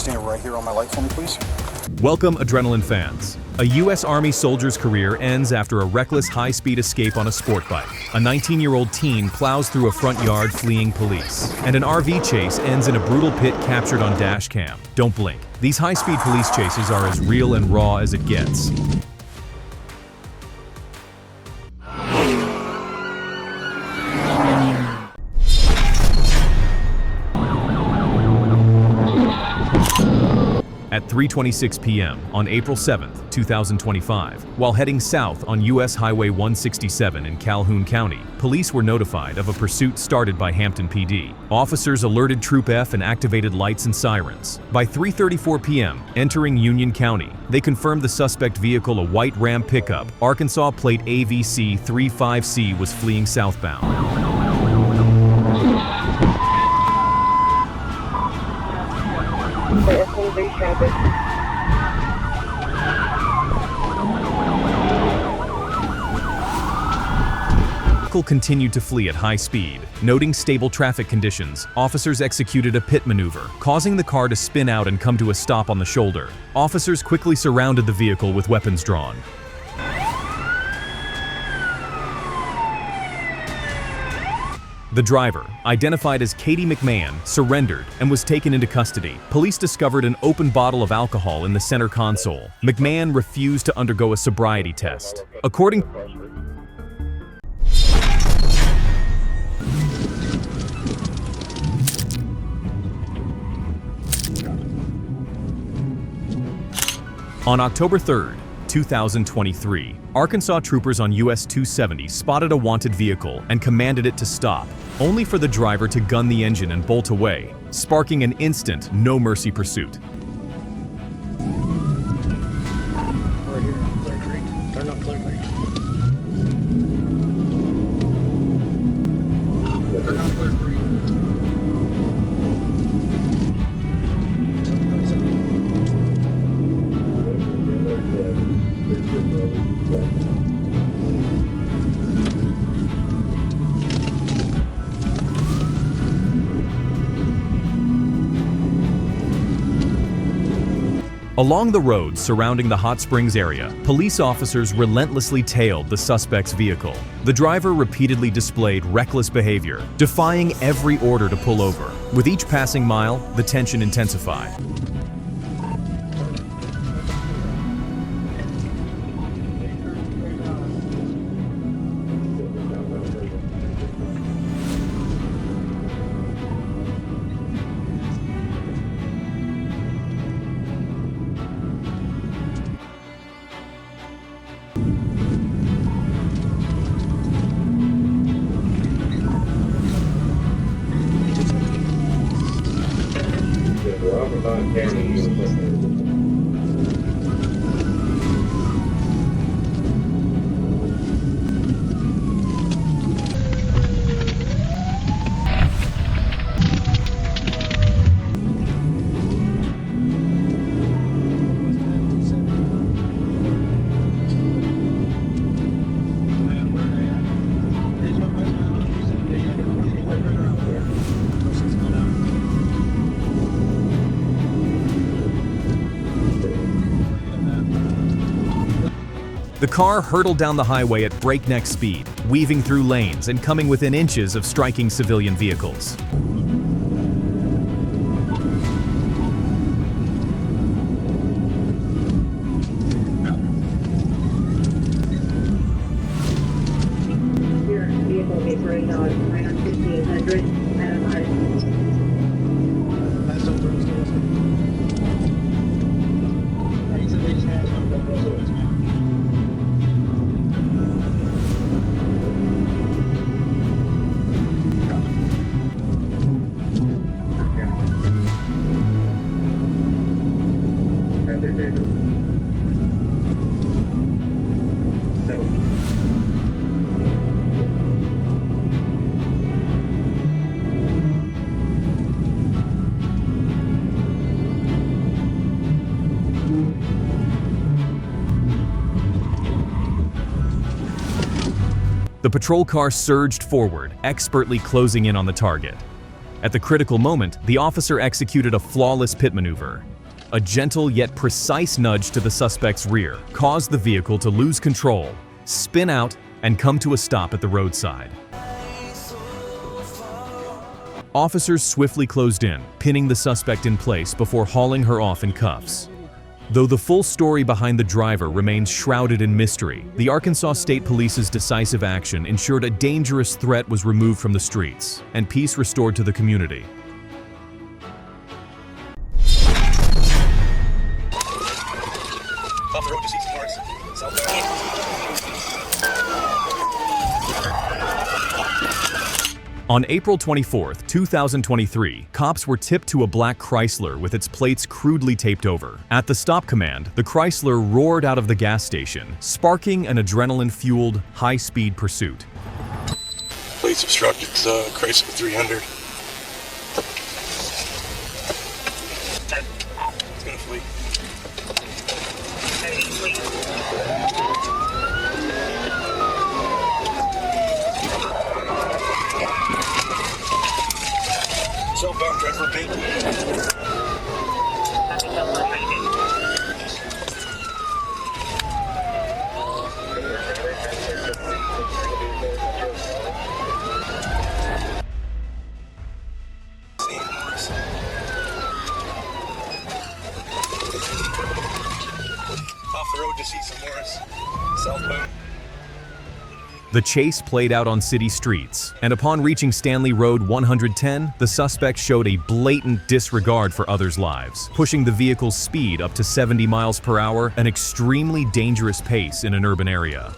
stand right here on my light for me, please? Welcome, adrenaline fans. A U.S. Army soldier's career ends after a reckless high-speed escape on a sport bike. A 19-year-old teen plows through a front yard fleeing police. And an RV chase ends in a brutal pit captured on Dashcam. Don't blink. These high-speed police chases are as real and raw as it gets. At 3:26 p.m. on April 7, 2025, while heading south on U.S. Highway 167 in Calhoun County, police were notified of a pursuit started by Hampton PD. Officers alerted Troop F and activated lights and sirens. By 3:34 p.m., entering Union County, they confirmed the suspect vehicle, a white Ram pickup, Arkansas plate AVC 35C, was fleeing southbound. Vehicle continued to flee at high speed. Noting stable traffic conditions, officers executed a pit maneuver, causing the car to spin out and come to a stop on the shoulder. Officers quickly surrounded the vehicle with weapons drawn. The driver, identified as Katie McMahon, surrendered and was taken into custody. Police discovered an open bottle of alcohol in the center console. McMahon refused to undergo a sobriety test. On October 3, 2023, Arkansas troopers on US 270 spotted a wanted vehicle and commanded it to stop, only for the driver to gun the engine and bolt away, sparking an instant, no-mercy pursuit. Along the roads surrounding the Hot Springs area, police officers relentlessly tailed the suspect's vehicle. The driver repeatedly displayed reckless behavior, defying every order to pull over. With each passing mile, the tension intensified. The car hurtled down the highway at breakneck speed, weaving through lanes and coming within inches of striking civilian vehicles. Your vehicle will be bringing on 1500 The patrol car surged forward, expertly closing in on the target. At the critical moment, the officer executed a flawless pit maneuver. A gentle yet precise nudge to the suspect's rear caused the vehicle to lose control, spin out, and come to a stop at the roadside. Officers swiftly closed in, pinning the suspect in place before hauling her off in cuffs. Though the full story behind the driver remains shrouded in mystery, the Arkansas State Police's decisive action ensured a dangerous threat was removed from the streets and peace restored to the community. Off the road to see some cars. Southbound. On April 24, 2023, cops were tipped to a black Chrysler with its plates crudely taped over. At the stop command, the Chrysler roared out of the gas station, sparking an adrenaline-fueled, high-speed pursuit. Plates obstructed, Chrysler 300. It's gonna flee. Southbound driver pit. Off the road to see some Morris. Southbound. The chase played out on city streets, and upon reaching Stanley Road 110, the suspect showed a blatant disregard for others' lives, pushing the vehicle's speed up to 70 miles per hour, an extremely dangerous pace in an urban area.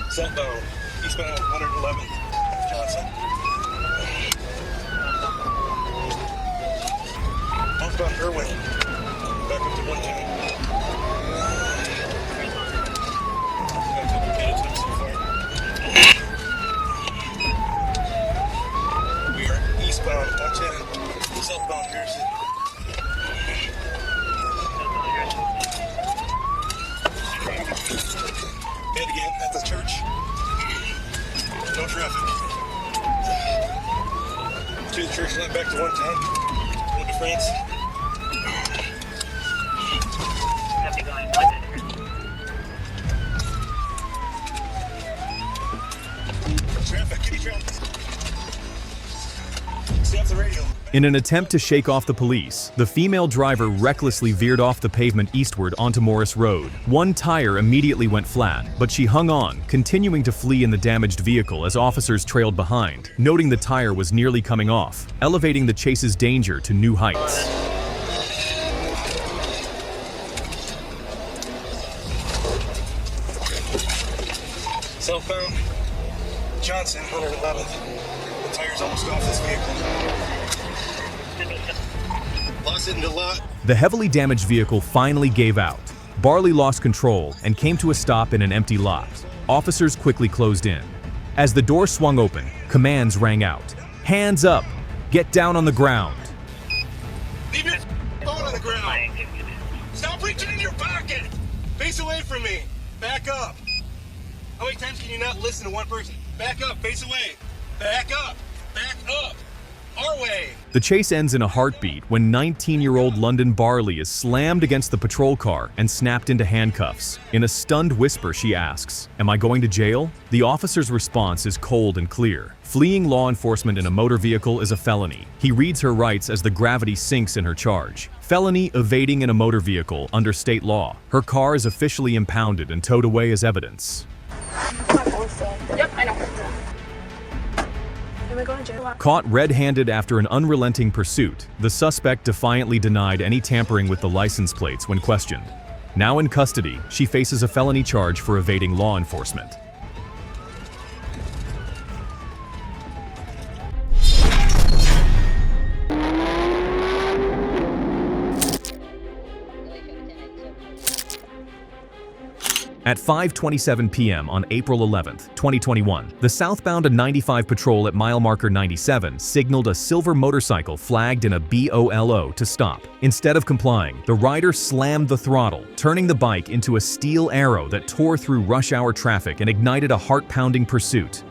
Southbound, eastbound 111, Johnson. Northbound Irwin, back up to 110. We are eastbound 110, southbound Harrison. Head again at the church. No traffic. To the church line back to 110. Going to France. Traffic, kitty traffic. Stay off the radio. In an attempt to shake off the police, the female driver recklessly veered off the pavement eastward onto Morris Road. One tire immediately went flat, but she hung on, continuing to flee in the damaged vehicle as officers trailed behind, noting the tire was nearly coming off, elevating the chase's danger to new heights. Southbound Johnson, 111th. The tire's almost off this vehicle. Lost it into lot. The heavily damaged vehicle finally gave out. Barley lost control and came to a stop in an empty lot. Officers quickly closed in. As the door swung open, commands rang out. Hands up! Get down on the ground! Leave your phone on the ground! Stop reaching in your pocket! Face away from me! Back up! How many times can you not listen to one person? Back up, face away! Back up! Back up! Our way! The chase ends in a heartbeat when 19-year-old London Barley is slammed against the patrol car and snapped into handcuffs. In a stunned whisper, she asks, "Am I going to jail?" The officer's response is cold and clear. Fleeing law enforcement in a motor vehicle is a felony. He reads her rights as the gravity sinks in her charge. Felony evading in a motor vehicle under state law. Her car is officially impounded and towed away as evidence. Yep, I know. Am I going to jail? Caught red-handed after an unrelenting pursuit, the suspect defiantly denied any tampering with the license plates when questioned. Now in custody, she faces a felony charge for evading law enforcement. At 5:27 p.m. on April 11, 2021, the southbound 95 patrol at mile marker 97 signaled a silver motorcycle flagged in a BOLO to stop. Instead of complying, the rider slammed the throttle, turning the bike into a steel arrow that tore through rush hour traffic and ignited a heart-pounding pursuit.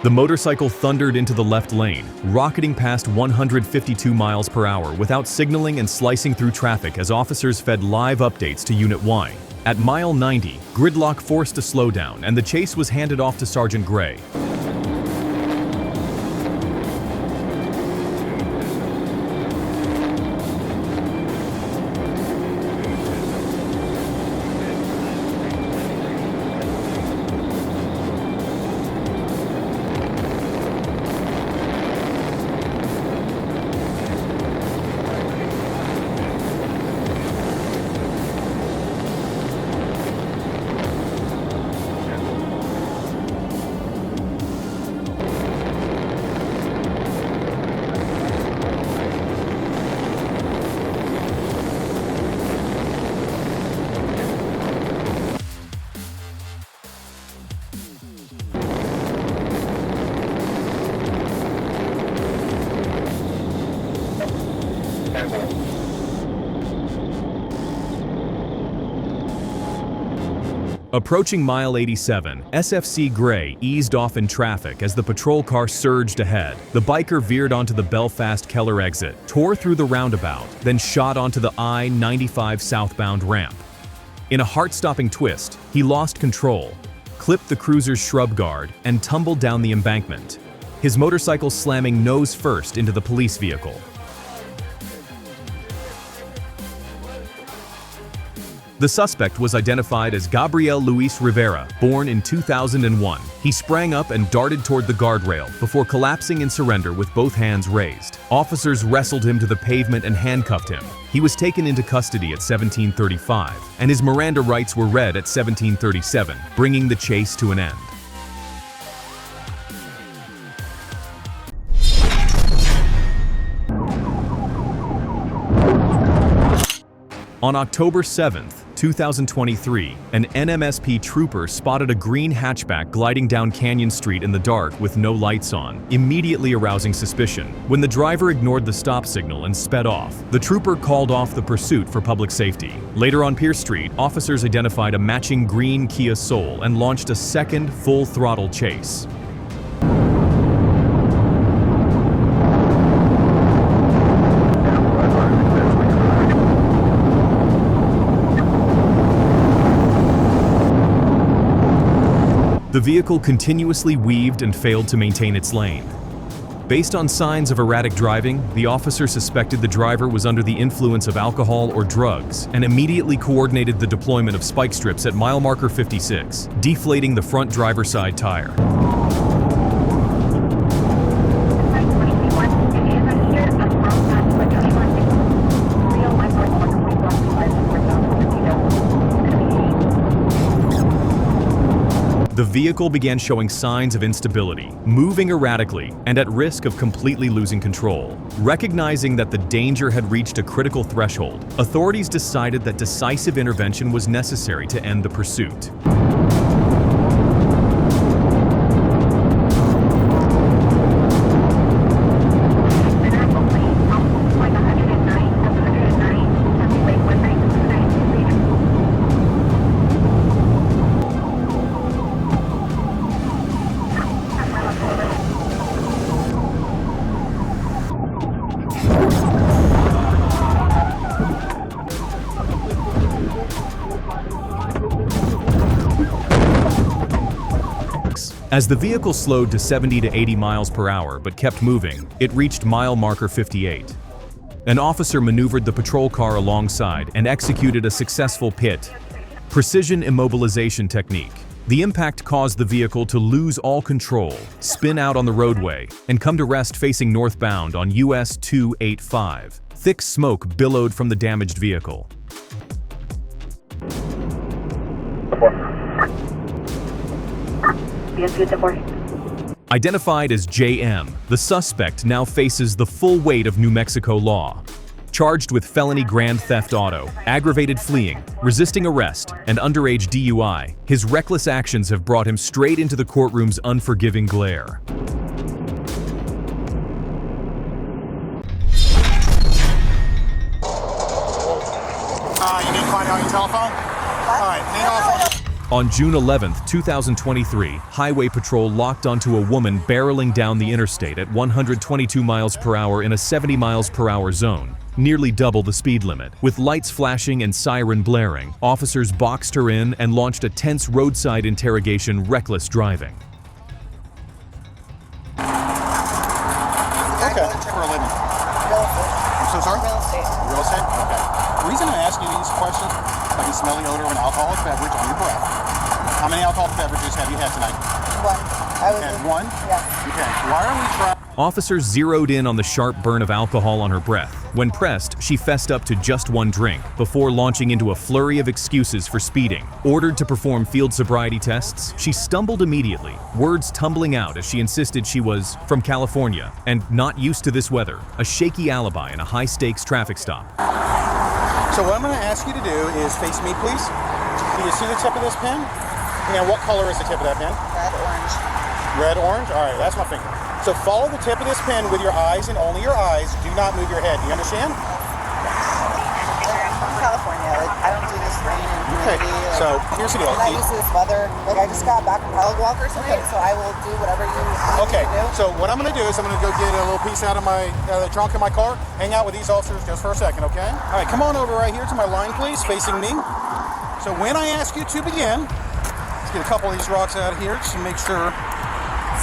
The motorcycle thundered into the left lane, rocketing past 152 miles per hour without signaling and slicing through traffic as officers fed live updates to Unit Y. At mile 90, gridlock forced a slowdown and the chase was handed off to Sergeant Gray. Approaching mile 87, SFC Gray eased off in traffic as the patrol car surged ahead. The biker veered onto the Belfast-Keller exit, tore through the roundabout, then shot onto the I-95 southbound ramp. In a heart-stopping twist, he lost control, clipped the cruiser's shrub guard, and tumbled down the embankment, his motorcycle slamming nose first into the police vehicle. The suspect was identified as Gabriel Luis Rivera, born in 2001. He sprang up and darted toward the guardrail before collapsing in surrender with both hands raised. Officers wrestled him to the pavement and handcuffed him. He was taken into custody at 17:35, and his Miranda rights were read at 17:37, bringing the chase to an end. On October 7th, 2023, an NMSP trooper spotted a green hatchback gliding down Canyon Street in the dark with no lights on, immediately arousing suspicion. When the driver ignored the stop signal and sped off, the trooper called off the pursuit for public safety. Later on Pierce Street, officers identified a matching green Kia Soul and launched a second full-throttle chase. The vehicle continuously weaved and failed to maintain its lane. Based on signs of erratic driving, the officer suspected the driver was under the influence of alcohol or drugs and immediately coordinated the deployment of spike strips at mile marker 56, deflating the front driver's side tire. The vehicle began showing signs of instability, moving erratically, and at risk of completely losing control. Recognizing that the danger had reached a critical threshold, authorities decided that decisive intervention was necessary to end the pursuit. As the vehicle slowed to 70 to 80 miles per hour but kept moving, it reached mile marker 58. An officer maneuvered the patrol car alongside and executed a successful pit precision immobilization technique. The impact caused the vehicle to lose all control, spin out on the roadway, and come to rest facing northbound on US 285. Thick smoke billowed from the damaged vehicle. Identified as JM, the suspect now faces the full weight of New Mexico law. Charged with felony grand theft auto, aggravated fleeing, resisting arrest, and underage DUI, his reckless actions have brought him straight into the courtroom's unforgiving glare. You need to find out your telephone? All right, hang on. On June 11, 2023, Highway Patrol locked onto a woman barreling down the interstate at 122 miles per hour in a 70 miles per hour zone, nearly double the speed limit. With lights flashing and siren blaring, officers boxed her in and launched a tense roadside interrogation, reckless driving. Okay, for a living. I'm so sorry? Real estate. Real estate? Okay. The reason I ask you these questions, I can smell the odor of an alcoholic beverage on your breath. How many alcoholic beverages have you had tonight? One. I was Had one? Yes. Okay. Why are we trying? Officers zeroed in on the sharp burn of alcohol on her breath. When pressed, she fessed up to just one drink before launching into a flurry of excuses for speeding. Ordered to perform field sobriety tests, she stumbled immediately, words tumbling out as she insisted she was from California and not used to this weather, a shaky alibi in a high-stakes traffic stop. So what I'm going to ask you to do is face me, please. Do you see the tip of this pen? Now, what color is the tip of that pen? Red, orange. Red, orange? All right, that's my finger. So follow the tip of this pen with your eyes and only your eyes. Do not move your head. Do you understand? I'm from California. Like, I don't do this rain and Okay, humidity. Like, so here's the deal. I'm not used to this weather. Like, I just got back from Hell Walk or something, so I will do whatever you need Okay, me to do. so what I'm going to do is I'm going to go get a little piece out of the trunk of my car, hang out with these officers just for a second, okay? All right, come on over right here to my line, please, facing me. So when I ask you to begin, let's get a couple of these rocks out of here just to make sure.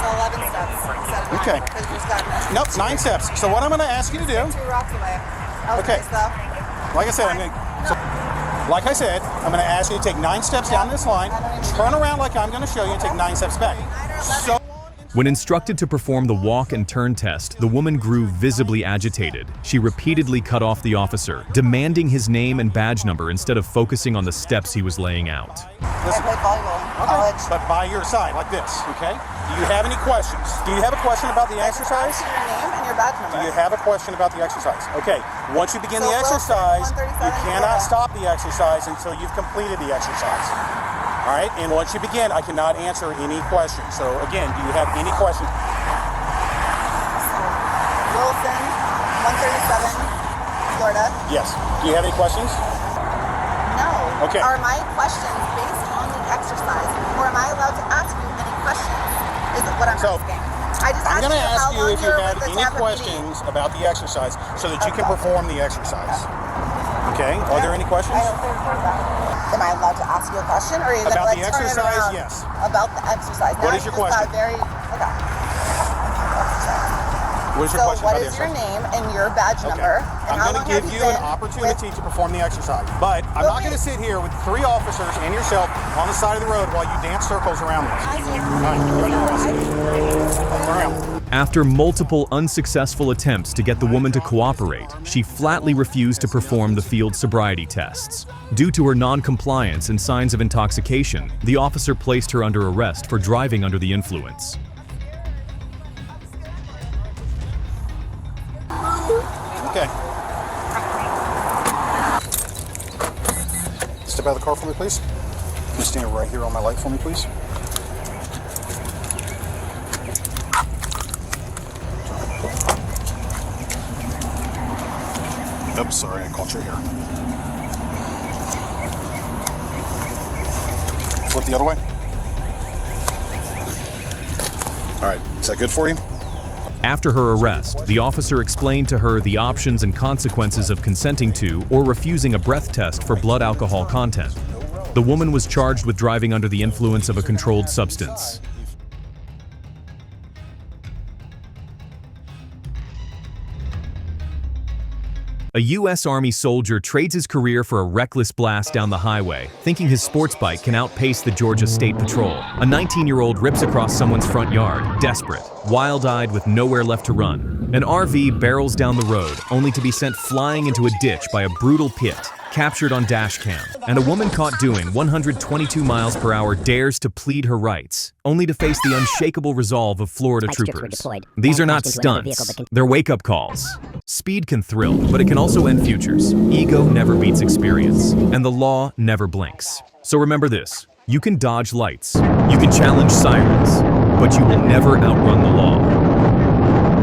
So 11 steps instead of 9. Okay. Because you just got messed. Nope, 9 steps. So what I'm going to ask you to do, 2 rocks away. That was Okay. nice, though. like I said, I'm going to ask you to take 9 steps down this line, turn around like I'm going to show you, and take 9 steps back. So. When instructed to perform the walk and turn test, the woman grew visibly agitated. She repeatedly cut off the officer, demanding his name and badge number instead of focusing on the steps he was laying out. I played volleyball in college. But by your side, like this, okay? Do you have any questions? Do you have a question about the exercise? Your name and your badge number. Do you have a question about the exercise? Okay, once you begin So the Wilson, exercise, 137 you cannot Florida. stop the exercise until you've completed the exercise. All right, and once you begin, I cannot answer any questions. So again, do you have any questions? Wilson, 137, Florida. Yes. Do you have any questions? No. Okay. Are my questions based on the exercise, or am I allowed to ask you any questions? Is what I'm So, asking. I just I'm asked going to you ask how you long if you were have with the any Tampa PD. questions about the exercise so that you can Okay. perform the exercise. Okay, are there any questions? I don't think that. Am I allowed to ask you a question, or is About it like the turn it exercise? around? Yes. About the exercise. What Now is your you just got question? Very okay. What is your So question what about the is your exercise? name and your badge number? I'm And how going long to have give you an been opportunity with- to perform the exercise, but I'm not Okay. going to sit here with 3 officers and yourself on the side of the road while you dance circles around this. Fine, go ahead. Turn around. After multiple unsuccessful attempts to get the woman to cooperate, she flatly refused to perform the field sobriety tests. Due to her non-compliance and signs of intoxication, the officer placed her under arrest for driving under the influence. Okay. Step out of the car for me, please. Can you stand right here on my light for me, please? Oops, sorry, I caught your hair. Flip the other way. All right, is that good for you? After her arrest, the officer explained to her the options and consequences of consenting to or refusing a breath test for blood alcohol content. The woman was charged with driving under the influence of a controlled substance. A U.S. Army soldier trades his career for a reckless blast down the highway, thinking his sports bike can outpace the Georgia State Patrol. A 19-year-old rips across someone's front yard, desperate, wild-eyed with nowhere left to run. An RV barrels down the road, only to be sent flying into a ditch by a brutal pit, captured on Dashcam. And a woman caught doing 122 miles per hour dares to plead her rights, only to face the unshakable resolve of Florida troopers. These are not stunts, they're wake-up calls. Speed can thrill, but it can also end futures. Ego never beats experience, and the law never blinks. So remember this, you can dodge lights, you can challenge sirens, but you will never outrun the